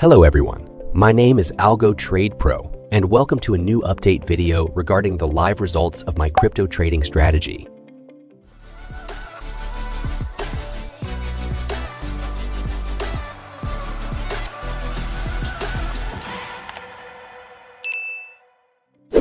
Hello everyone, my name is Algo Trade Pro, and welcome to a new update video regarding the live results of my crypto trading strategy.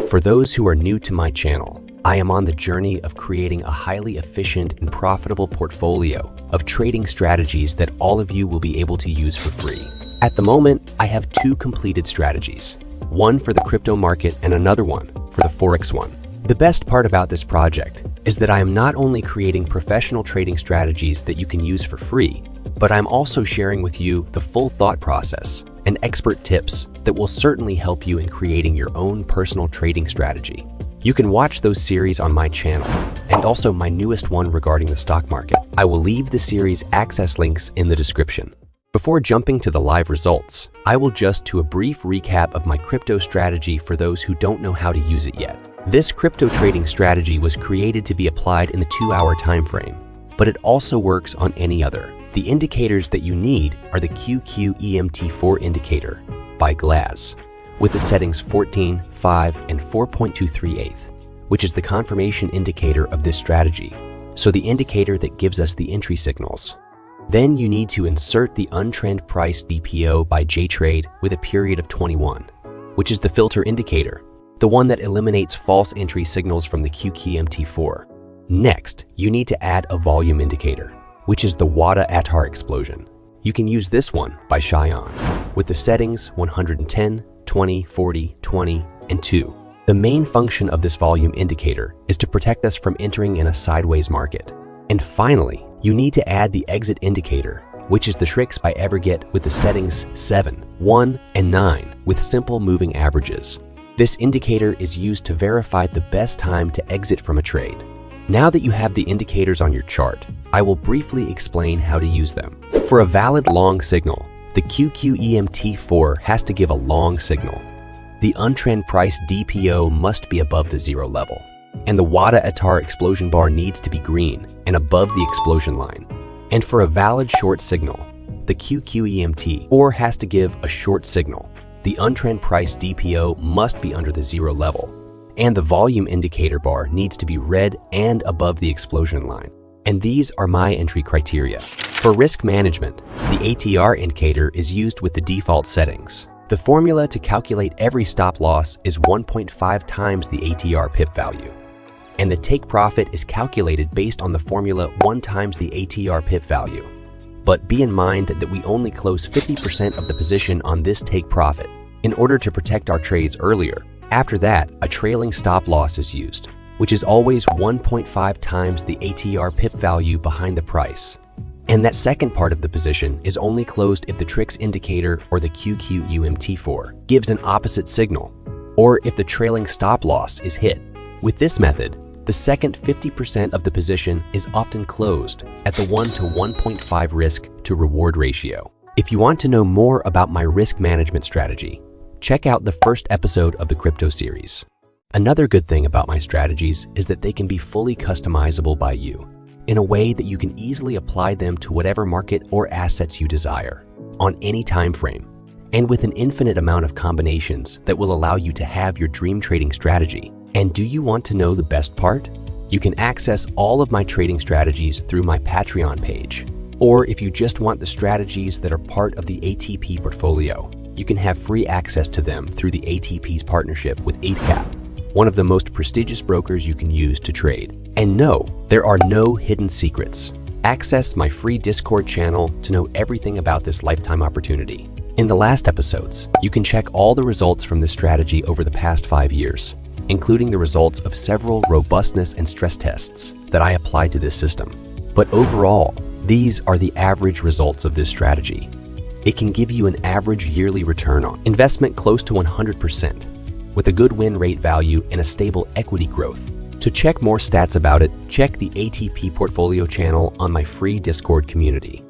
For those who are new to my channel, I am on the journey of creating a highly efficient and profitable portfolio of trading strategies that all of you will be able to use for free. At the moment, I have two completed strategies, one for the crypto market and another one for the Forex one. The best part about this project is that I am not only creating professional trading strategies that you can use for free, but I'm also sharing with you the full thought process and expert tips that will certainly help you in creating your own personal trading strategy. You can watch those series on my channel and also my newest one regarding the stock market. I will leave the series access links in the description. Before jumping to the live results, I will just do a brief recap of my crypto strategy for those who don't know how to use it yet. This crypto trading strategy was created to be applied in the 2-hour time frame, but it also works on any other. The indicators that you need are the QQEMT4 indicator by Glass, with the settings 14, 5, and 4.238, which is the confirmation indicator of this strategy, so the indicator that gives us the entry signals. Then you need to insert the untrend price DPO by JTrade with a period of 21, which is the filter indicator, the one that eliminates false entry signals from the QQEMT4. Next, you need to add a volume indicator, which is the WADA ATAR explosion. You can use this one by Cheyenne, with the settings 110, 20, 40, 20, and 2. The main function of this volume indicator is to protect us from entering in a sideways market. And finally, you need to add the exit indicator, which is the tricks by Everget with the settings 7, 1, and 9 with simple moving averages. This indicator is used to verify the best time to exit from a trade. Now that you have the indicators on your chart, I will briefly explain how to use them. For a valid long signal, the QQEMT4 has to give a long signal. The untrend price DPO must be above the zero level, and the WADA ATAR explosion bar needs to be green and above the explosion line. And for a valid short signal, the QQEMT4 has to give a short signal. The untrend price DPO must be under the zero level, and the volume indicator bar needs to be red and above the explosion line. And these are my entry criteria. For risk management, the ATR indicator is used with the default settings. The formula to calculate every stop loss is 1.5 times the ATR pip value. And the take profit is calculated based on the formula 1 times the ATR pip value. But be in mind that we only close 50% of the position on this take profit in order to protect our trades earlier. After that, a trailing stop loss is used, which is always 1.5 times the ATR pip value behind the price. And that second part of the position is only closed if the tricks indicator or the QQEMT4 gives an opposite signal, or if the trailing stop loss is hit. With this method, the second 50% of the position is often closed at the 1 to 1.5 risk to reward ratio. If you want to know more about my risk management strategy, check out the first episode of the crypto series. Another good thing about my strategies is that they can be fully customizable by you in a way that you can easily apply them to whatever market or assets you desire on any time frame, and with an infinite amount of combinations that will allow you to have your dream trading strategy. And do you want to know the best part? You can access all of my trading strategies through my Patreon page. Or if you just want the strategies that are part of the ATP Portfolio, you can have free access to them through the ATP's partnership with 8cap, one of the most prestigious brokers you can use to trade. And no, there are no hidden secrets. Access my free Discord channel to know everything about this lifetime opportunity. In the last episodes, you can check all the results from this strategy over the past 5 years, including the results of several robustness and stress tests that I applied to this system. But overall, these are the average results of this strategy. It can give you an average yearly return on investment close to 100%, with a good win rate value and a stable equity growth. To check more stats about it, check the ATP Portfolio channel on my free Discord community.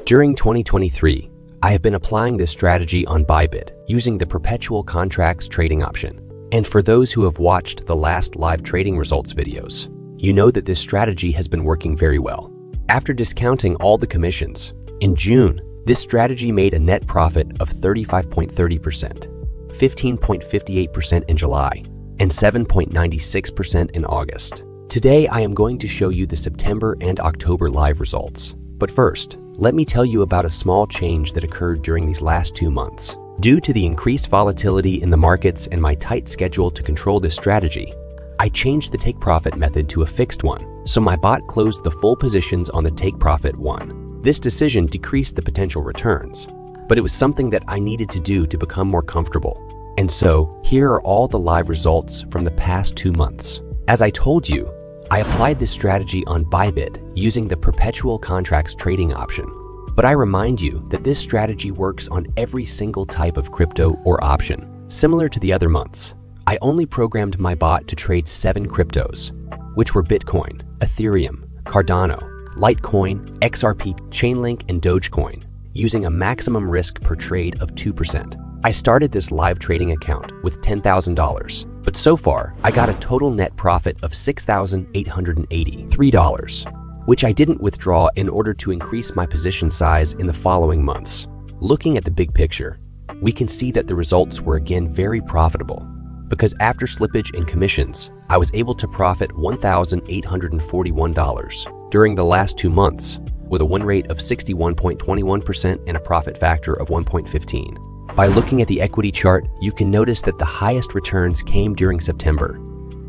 During 2023, I have been applying this strategy on Bybit using the perpetual contracts trading option. And for those who have watched the last live trading results videos, you know that this strategy has been working very well. After discounting all the commissions, in June, This strategy made a net profit of 35.30%, 15.58% in July, and 7.96% in August. Today, I am going to show you the September and October live results. But first, let me tell you about a small change that occurred during these last 2 months. Due to the increased volatility in the markets and my tight schedule to control this strategy, I changed the take profit method to a fixed one, so my bot closed the full positions on the take profit one. This decision decreased the potential returns, but it was something that I needed to do to become more comfortable. And so, here are all the live results from the past 2 months. As I told you, I applied this strategy on Bybit using the perpetual contracts trading option. But I remind you that this strategy works on every single type of crypto or option. Similar to the other months, I only programmed my bot to trade 7 cryptos, which were Bitcoin, Ethereum, Cardano, Litecoin, XRP, Chainlink, and Dogecoin, using a maximum risk per trade of 2%. I started this live trading account with $10,000, but so far I got a total net profit of $6,883, which I didn't withdraw in order to increase my position size in the following months. Looking at the big picture, we can see that the results were again very profitable, because after slippage and commissions, I was able to profit $1,841 during the last 2 months, with a win rate of 61.21% and a profit factor of 1.15. By looking at the equity chart, you can notice that the highest returns came during September,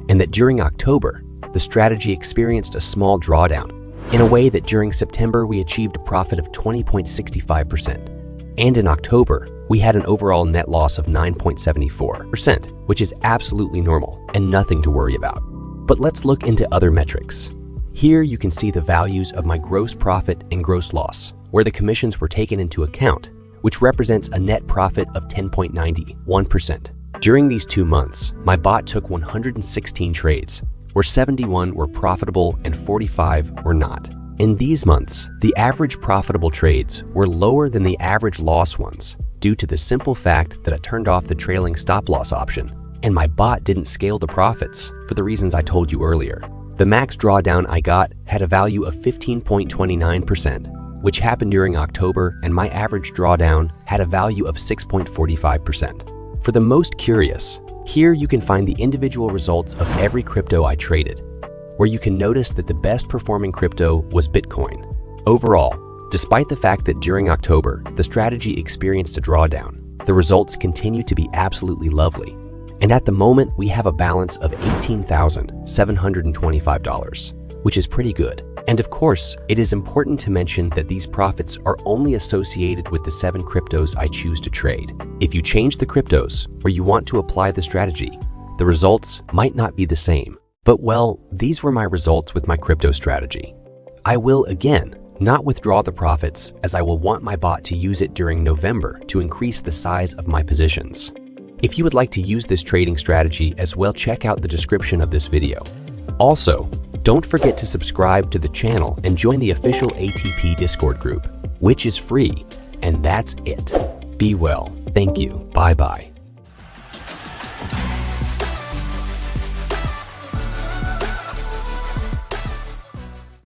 and that during October, the strategy experienced a small drawdown, in a way that during September we achieved a profit of 20.65%, and in October, we had an overall net loss of 9.74%, which is absolutely normal and nothing to worry about. But let's look into other metrics. Here you can see the values of my gross profit and gross loss, where the commissions were taken into account, which represents a net profit of 10.91%. During these 2 months, my bot took 116 trades, where 71 were profitable and 45 were not. In these months, the average profitable trades were lower than the average loss ones due to the simple fact that I turned off the trailing stop loss option, and my bot didn't scale the profits for the reasons I told you earlier. The max drawdown I got had a value of 15.29%, which happened during October, and my average drawdown had a value of 6.45%. For the most curious, here you can find the individual results of every crypto I traded, where you can notice that the best performing crypto was Bitcoin. Overall, despite the fact that during October, the strategy experienced a drawdown, the results continue to be absolutely lovely. And at the moment, we have a balance of $18,725, which is pretty good. And of course, it is important to mention that these profits are only associated with the 7 cryptos I choose to trade. If you change the cryptos where you want to apply the strategy, the results might not be the same. But well, these were my results with my crypto strategy. I will, again, not withdraw the profits, as I will want my bot to use it during November to increase the size of my positions. If you would like to use this trading strategy as well, check out the description of this video. Also, don't forget to subscribe to the channel and join the official ATP Discord group, which is free. And that's it. Be well. Thank you. Bye-bye.